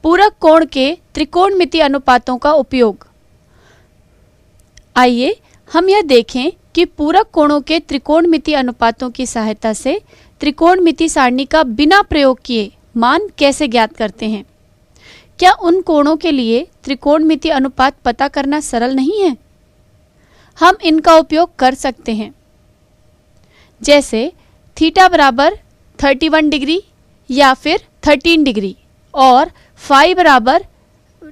पूरक कोण के त्रिकोणमितीय अनुपातों का उपयोग। आइए हम यह देखें कि पूरक कोणों के त्रिकोणमितीय अनुपातों की सहायता से त्रिकोणमिति सारणी का बिना प्रयोग किए मान कैसे ज्ञात करते हैं। क्या उन कोणों के लिए त्रिकोणमितीय अनुपात पता करना सरल नहीं है? हम इनका उपयोग कर सकते हैं। जैसे थीटा बराबर 31 डिग्री या फिर 13 डिग्री और फाई बराबर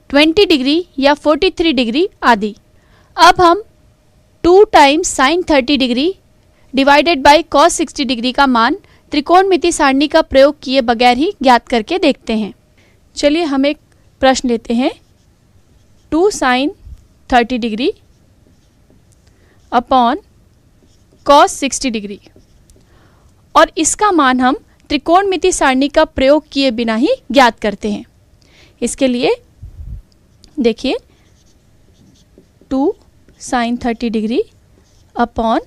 20 डिग्री या 43 डिग्री आदि। अब हम 2 times sine 30 degree divided by cos 60 degree का मान त्रिकोणमिति सारणी का प्रयोग किए बगैर ही ज्ञात करके देखते हैं। चलिए हम एक प्रश्न लेते हैं। 2 sine 30 degree upon cos 60 degree और इसका मान हम त्रिकोणमिति सारणी का प्रयोग किए बिना ही ज्ञात करते हैं। इसके लिए देखिए 2 sine 30 degree upon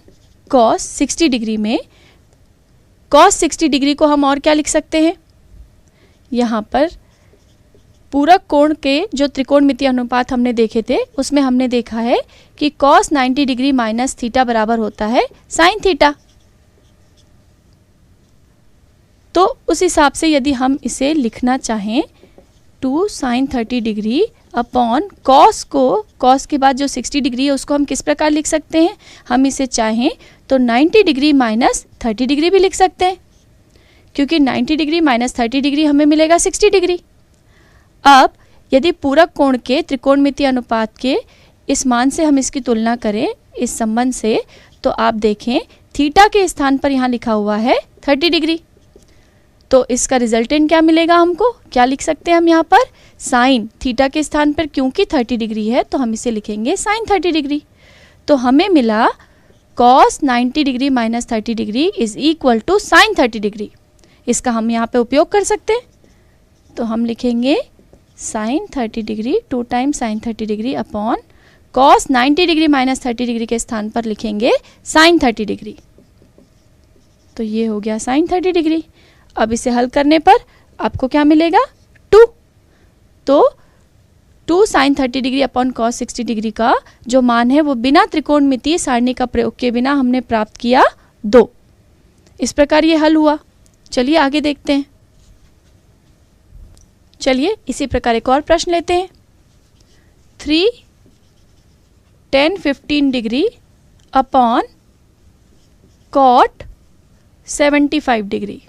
cos 60 degree में कॉस 60 डिग्री को हम और क्या लिख सकते हैं, यहाँ पर पूरक कोण के जो त्रिकोणमितीय अनुपात हमने देखे थे उसमें हमने देखा है कि कॉस 90 डिग्री माइनस थीटा बराबर होता है साइन थीटा। तो उस हिसाब से यदि हम इसे लिखना चाहें 2 साइन 30 डिग्री अपॉन कॉस को, कॉस के बाद जो 60 डिग्री है उसको हम किस प्रकार लिख सकते हैं, हम इसे चाहें तो 90 डिग्री माइनस 30 डिग्री भी लिख सकते हैं, क्योंकि 90 डिग्री माइनस 30 डिग्री हमें मिलेगा 60 डिग्री। अब यदि पूरक कोण के त्रिकोणमितीय अनुपात के इस मान से हम इसकी तुलना करें इस संबंध से, तो आप देखें थीटा के स्थान पर यहाँ लिखा हुआ है 30 डिग्री, तो इसका रिजल्टेंट क्या मिलेगा, हमको क्या लिख सकते हैं हम यहाँ पर साइन थीटा के स्थान पर, क्योंकि 30 डिग्री है तो हम इसे लिखेंगे साइन 30 डिग्री। तो हमें मिला cos 90 degree minus 30 degree is equal to sine 30 degree. इसका हम यहाँ पे उपयोग कर सकते हैं, तो हम लिखेंगे sine 30 degree 2 times sine 30 degree upon cos 90 degree minus 30 degree के स्थान पर लिखेंगे साइन 30 डिग्री। तो ये हो गया साइन 30 डिग्री। अब इसे हल करने पर आपको क्या मिलेगा 2। तो 2 sine 30 degree upon cos 60 degree का जो मान है वो बिना त्रिकोणमितीय सारणी का प्रयोग के बिना हमने प्राप्त किया 2। इस प्रकार ये हल हुआ। चलिए आगे देखते हैं। चलिए इसी प्रकार एक और प्रश्न लेते हैं। 3 tan 15 degree upon cot 75 degree.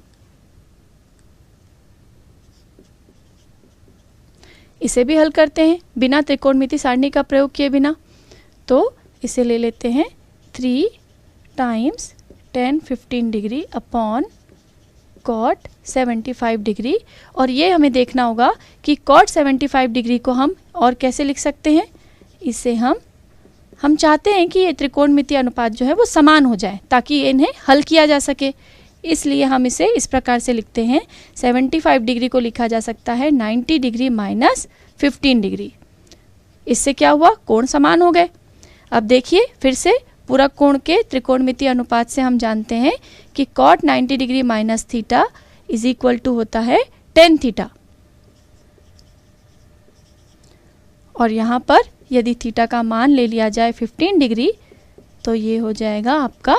इसे भी हल करते हैं बिना त्रिकोणमिति सारणी का प्रयोग किए बिना। तो इसे ले लेते हैं 3 times tan 15 degree upon cot 75 degree, और ये हमें देखना होगा कि कॉट 75 डिग्री को हम और कैसे लिख सकते हैं। इसे हम चाहते हैं कि ये त्रिकोणमितीय अनुपात जो है वो समान हो जाए ताकि इन्हें हल किया जा सके, इसलिए हम इसे इस प्रकार से लिखते हैं 75 डिग्री को लिखा जा सकता है 90 डिग्री माइनस 15 डिग्री। इससे क्या हुआ, कोण समान हो गए। अब देखिए फिर से पूरक कोण के त्रिकोणमितीय अनुपात से हम जानते हैं कि cot 90 degree minus theta is equal to होता है टेन थीटा, और यहाँ पर यदि थीटा का मान ले लिया जाए 15 डिग्री तो ये हो जाएगा आपका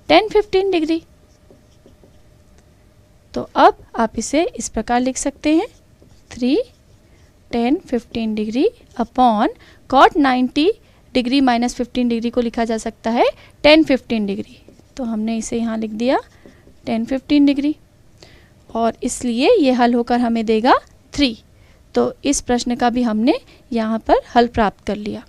tan 15 डिग्री। तो अब आप इसे इस प्रकार लिख सकते हैं 3 tan 15 degree upon cot 90 degree minus 15 degree को लिखा जा सकता है tan 15 डिग्री। तो हमने इसे यहाँ लिख दिया tan 15 डिग्री, और इसलिए ये हल होकर हमें देगा 3। तो इस प्रश्न का भी हमने यहाँ पर हल प्राप्त कर लिया।